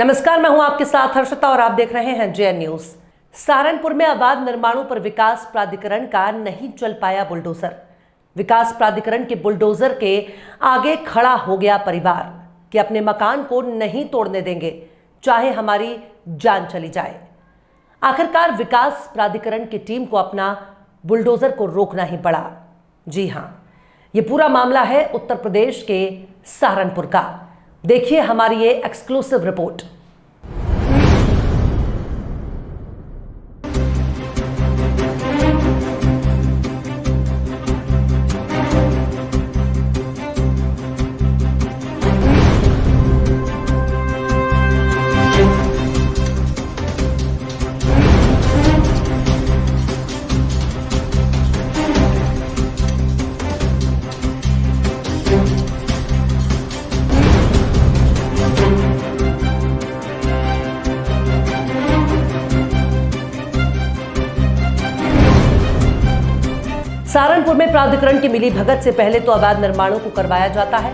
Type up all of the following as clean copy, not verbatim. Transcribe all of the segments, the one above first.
नमस्कार, मैं हूं आपके साथ हर्षिता और आप देख रहे हैं जेएन न्यूज। सहारनपुर में अवैध निर्माणों पर विकास प्राधिकरण का नहीं चल पाया बुलडोजर। विकास प्राधिकरण के बुलडोजर के आगे खड़ा हो गया परिवार कि अपने मकान को नहीं तोड़ने देंगे, चाहे हमारी जान चली जाए। आखिरकार विकास प्राधिकरण की टीम को अपना बुलडोजर को रोकना ही पड़ा। जी हां, ये पूरा मामला है उत्तर प्रदेश के सहारनपुर का। देखिए हमारी ये एक्सक्लूसिव रिपोर्ट। सहारनपुर में प्राधिकरण की मिली भगत से पहले तो अवैध निर्माणों को करवाया जाता है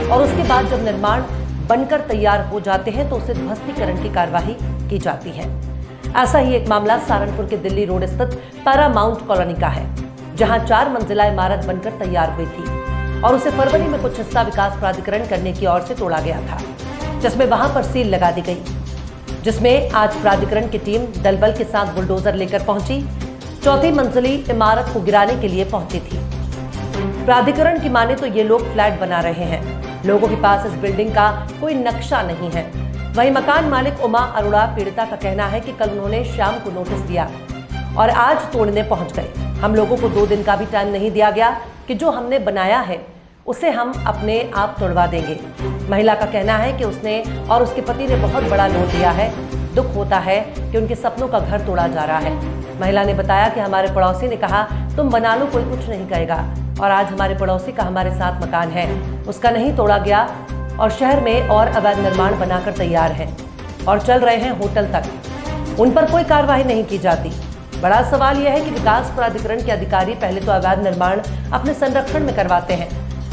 और उसके बाद जब निर्माण बनकर तैयार हो जाते हैं तो उसे ध्वस्तीकरण की कार्यवाही की जाती है। ऐसा ही एक मामला सहारनपुर के दिल्ली रोड स्थित पैरामाउंट कॉलोनी का है, जहां 4 मंजिला इमारत बनकर तैयार हुई थी और उसे फरवरी में कुछ हिस्सा विकास प्राधिकरण करने की ओर से तोड़ा गया था, जिसमें वहां पर सील लगा दी गई, जिसमें आज प्राधिकरण की टीम दलबल के साथ बुलडोजर लेकर पहुंची। चौथी मंजिली इमारत को गिराने के लिए पहुंची थी। प्राधिकरण की माने तो ये लोग फ्लैट बना रहे हैं, लोगों के पास इस बिल्डिंग का कोई नक्शा नहीं है। वहीं मकान मालिक उमा अरोड़ा पीड़िता का कहना है कि कल उन्होंने शाम को नोटिस दिया और आज तोड़ने पहुंच गए। हम लोगों को 2 दिन का भी टाइम नहीं दिया गया कि जो हमने बनाया है उसे हम अपने आप तोड़वा देंगे। महिला का कहना है कि उसने और उसके पति ने बहुत बड़ा लोन लिया है। दुख होता है कि उनके सपनों का घर तोड़ा जा रहा है। महिला ने बताया कि हमारे पड़ोसी ने कहा तुम बना लो, कोई कुछ नहीं कहेगा, और आज हमारे पड़ोसी का हमारे साथ मकान है, उसका नहीं तोड़ा गया और शहर में और अवैध निर्माण बनाकर तैयार है और चल रहे हैं होटल तक। उन पर कोई कार्रवाई नहीं की जाती। बड़ा सवाल यह है कि विकास प्राधिकरण के अधिकारी पहले तो अवैध निर्माण अपने संरक्षण में करवाते हैं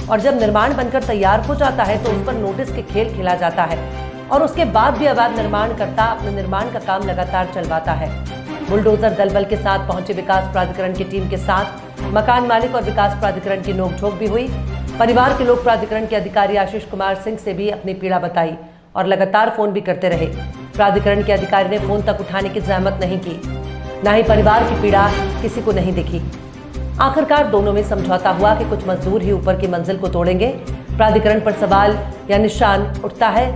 और जब निर्माण बनकर तैयार हो जाता है तो उस पर नोटिस के खेल खेला जाता है और उसके बाद भी अवैध निर्माण करता अपने निर्माण का काम लगातार चलवाता है। बुलडोजर दलबल के साथ पहुंचे विकास प्राधिकरण की टीम के साथ मकान मालिक और विकास प्राधिकरण की नोकझोंक भी हुई। परिवार के लोग प्राधिकरण के अधिकारी आशीष कुमार सिंह से भी अपनी पीड़ा बताई और लगातार फोन भी करते रहे। प्राधिकरण के अधिकारी ने फोन तक उठाने की जहमत नहीं की, न ही परिवार की पीड़ा किसी को नहीं दिखी। आखिरकार दोनों में समझौता हुआ कि कुछ मजदूर ही ऊपर की मंजिल को तोड़ेंगे। प्राधिकरण पर सवाल या निशान उठता है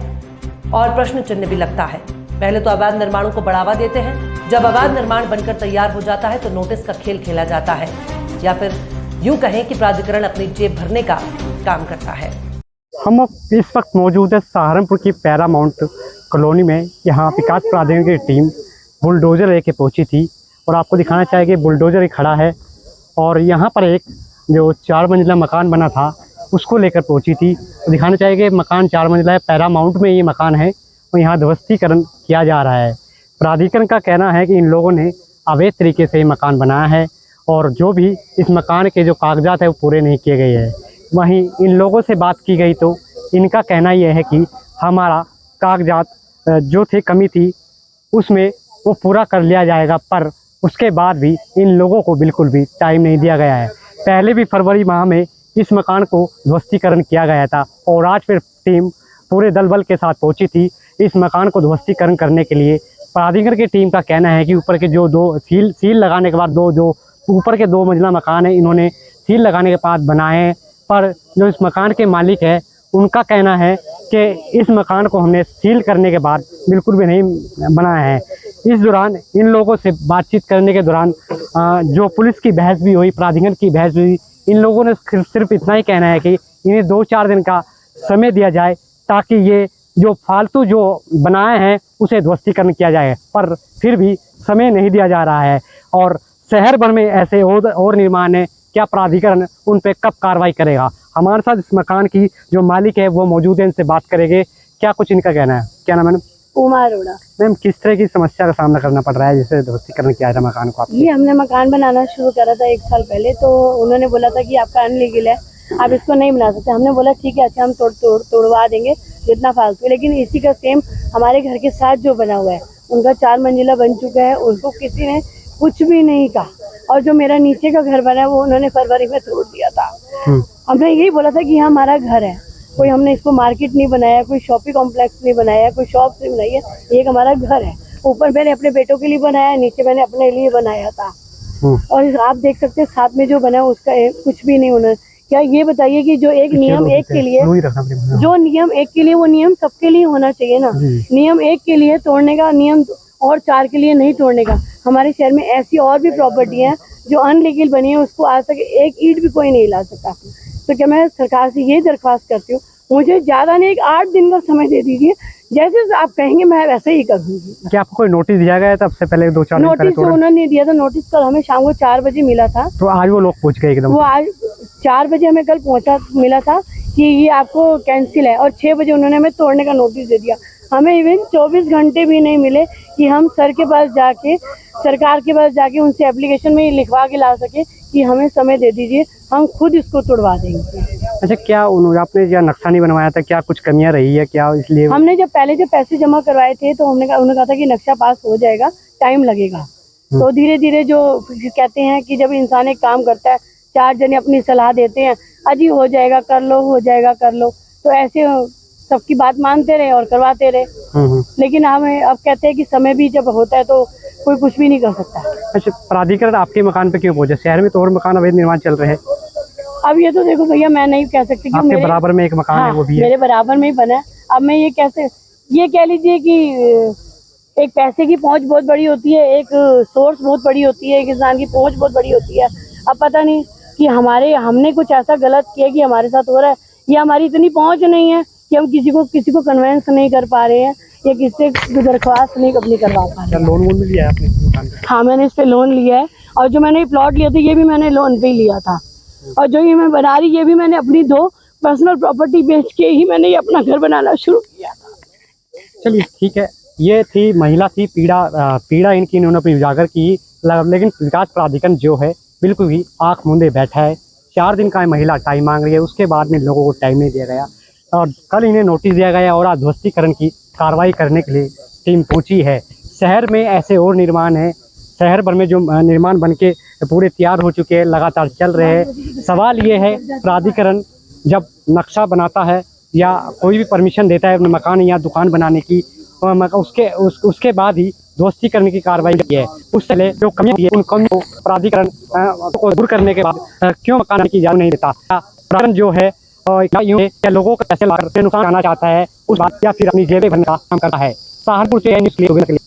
और प्रश्न चिन्ह भी लगता है। पहले तो अवैध निर्माणों को बढ़ावा देते हैं, जब अवैध निर्माण बनकर तैयार हो जाता है तो नोटिस का खेल खेला जाता है, या फिर यूं कहें कि प्राधिकरण अपनी जेब भरने का काम करता है। हम इस वक्त मौजूद है सहारनपुर की पैरामाउंट कॉलोनी में। यहाँ विकास प्राधिकरण की टीम बुलडोजर लेके पहुंची थी और आपको दिखाना चाहेंगे बुलडोजर ही खड़ा है और यहाँ पर एक जो 4 मंजिला मकान बना था उसको लेकर पहुंची थी। दिखाना चाहेंगे मकान 4 मंजिला है, पैरामाउंट में ये मकान है और यहाँ ध्वस्तीकरण किया जा रहा है। प्राधिकरण का कहना है कि इन लोगों ने अवैध तरीके से मकान बनाया है और जो भी इस मकान के जो कागजात है वो पूरे नहीं किए गए हैं। वहीं इन लोगों से बात की गई तो इनका कहना यह है कि हमारा कागजात जो थे कमी थी उसमें वो पूरा कर लिया जाएगा, पर उसके बाद भी इन लोगों को बिल्कुल भी टाइम नहीं दिया गया है। पहले भी फरवरी माह में इस मकान को ध्वस्तीकरण किया गया था और आज फिर टीम पूरे दलबल के साथ पहुंची थी इस मकान को ध्वस्तीकरण करने के लिए। प्राधिकरण की टीम का कहना है कि ऊपर के जो 2 सील लगाने के बाद जो ऊपर के 2 मंजिला मकान है इन्होंने सील लगाने के बाद बनाए हैं, पर जो इस मकान के मालिक है उनका कहना है कि इस मकान को हमने सील करने के बाद बिल्कुल भी नहीं बनाया है। इस दौरान इन लोगों से बातचीत करने के दौरान जो पुलिस की बहस भी हुई, प्राधिकरण की बहस भी हुई, इन लोगों ने सिर्फ इतना ही कहना है कि इन्हें 2-4 दिन का समय दिया जाए ताकि ये जो फालतू जो बनाए हैं उसे ध्वस्तीकरण किया जाए, पर फिर भी समय नहीं दिया जा रहा है। और शहर भर में ऐसे और निर्माण है, क्या प्राधिकरण उन पे कब कार्रवाई करेगा? हमारे साथ इस मकान की जो मालिक है वो मौजूद है, इनसे बात करेंगे। क्या कुछ इनका कहना है? क्या नाम है मैडम? उमा अरोड़ा। मैम, किस तरह की समस्या का सामना करना पड़ रहा है जिससे ध्वस्तीकरण किया था मकान को? ये हमने मकान बनाना शुरू करा था 1 साल पहले, तो उन्होंने बोला था कि आपका अनलीगल है, आप इसको नहीं बना सकते। हमने बोला ठीक है, अच्छा हम तोड़वा देंगे जितना फालतू। लेकिन इसी का सेम हमारे घर के साथ जो बना हुआ है, उनका 4 मंजिला बन चुका है, उनको किसी ने कुछ भी नहीं कहा। और जो मेरा नीचे का घर बना है वो उन्होंने फरवरी में तोड़ दिया था। हमने यही बोला था कि हमारा घर है, कोई हमने इसको मार्केट नहीं बनाया, कोई शॉपिंग कॉम्प्लेक्स नहीं बनाया, कोई शॉप नहीं बनाई है, एक हमारा घर है। ऊपर मैंने अपने बेटों के लिए बनाया, नीचे मैंने अपने लिए बनाया था। और आप देख सकते हैं साथ में जो बना है उसका कुछ भी नहीं होना। क्या ये बताइए कि जो एक नियम एक के लिए, जो नियम एक के लिए, वो नियम सबके लिए होना चाहिए ना। नियम एक के लिए तोड़ने का, नियम और 4 के लिए नहीं तोड़ने का। हमारे शहर में ऐसी और भी प्रॉपर्टी है जो अनलीगल बनी है, उसको आज तक एक ईंट भी कोई नहीं ला सकता। तो क्या मैं सरकार से ये दरख्वास्त करती हूँ, मुझे ज्यादा नहीं 8 दिन का समय दे दीजिए, जैसे आप कहेंगे मैं वैसे ही कर दूंगी। क्या आपको कोई नोटिस दिया गया था सबसे पहले 2-4 दिन? नोटिस उन्होंने दिया था, नोटिस कल हमें शाम को 4 बजे मिला था। तो आज वो लोग पहुंच गए एकदम? वो आज 4 बजे हमें कल मिला था कि ये आपको कैंसिल है, और 6 बजे उन्होंने हमें तोड़ने का नोटिस दे दिया। हमें इवन 24 घंटे भी नहीं मिले कि हम सर के पास जाके, सरकार के पास जाके उनसे एप्लीकेशन में लिखवा के ला सके कि हमें समय दे दीजिए, हम खुद इसको तोड़वा देंगे। अच्छा, क्या उन्होंने, आपने जो नक्शा नहीं बनवाया था, क्या कुछ कमियां रही है क्या इसलिए? हमने जब पैसे जमा करवाए थे तो उन्होंने कहा था कि नक्शा पास हो जाएगा, टाइम लगेगा। तो धीरे धीरे जो कहते हैं कि जब इंसान एक काम करता है, 4 जने अपनी सलाह देते हैं, अजी हो जाएगा कर लो, हो जाएगा कर लो, तो ऐसे सबकी बात मानते रहे और करवाते रहे। लेकिन हमें अब कहते हैं कि समय भी जब होता है तो कोई कुछ भी नहीं कर सकता। अच्छा, प्राधिकरण आपके मकान पे क्यों पहुंचे? शहर में तो और मकान अवैध निर्माण चल रहे हैं। अब ये तो देखो भैया, मैं नहीं कह सकती कि आपके बराबर में एक मकान है, वो भी है। मेरे बराबर में ही बना है। अब मैं ये कह लीजिए कि एक पैसे की पहुंच बहुत बड़ी होती है, एक सोर्स बहुत बड़ी होती है, एक इंसान की पहुंच बहुत बड़ी होती है। अब पता नहीं कि हमने कुछ ऐसा गलत किया कि हमारे साथ हो रहा है, या हमारी इतनी पहुंच नहीं है कि हम किसी को कन्वेंस नहीं कर पा रहे हैं, या किसी से दरख्वास्त नहीं अपनी करवा पा रहे हैं। लोन वोन भी लिया है आपने मकान पे? हाँ, मैंने इस पे लोन लिया है, और जो मैंने प्लॉट लिया था ये भी मैंने लोन पे ही लिया था, और जो ये मैं बना रही ये भी मैंने अपनी 2 पर्सनल प्रॉपर्टी बेच के ही मैंने ये अपना घर बनाना शुरू किया था। चलिए ठीक है, ये थी महिला थी, पीड़ा इनकी इन्होंने अपनी उजागर की, लेकिन विकास प्राधिकरण जो है बिल्कुल ही आंख मूंदे बैठा है। 4 दिन का महिला टाइम मांग रही है, उसके बाद में लोगों को टाइम नहीं दिया गया, और कल इन्हें नोटिस दिया गया और आज ध्वस्तीकरण की कार्रवाई करने के लिए टीम पहुंची है। शहर में ऐसे और निर्माण है, शहर भर में जो निर्माण बनके पूरे तैयार हो चुके हैं, लगातार चल रहे हैं। सवाल ये है, प्राधिकरण जब नक्शा बनाता है या कोई भी परमिशन देता है अपने मकान या दुकान बनाने की, उसके बाद ही ध्वस्तीकरण की कार्रवाई की है। उस पहले जो कमियां है उन कमियों को प्राधिकरण को दूर करने के बाद क्यों मकान की इजाजत नहीं देता? प्राधिकरण जो है क्या लोगों को पैसे लाकर नुकसान आना चाहता है उस बात, या फिर अपनी जेबें भरने का काम करता है? सहारनपुर से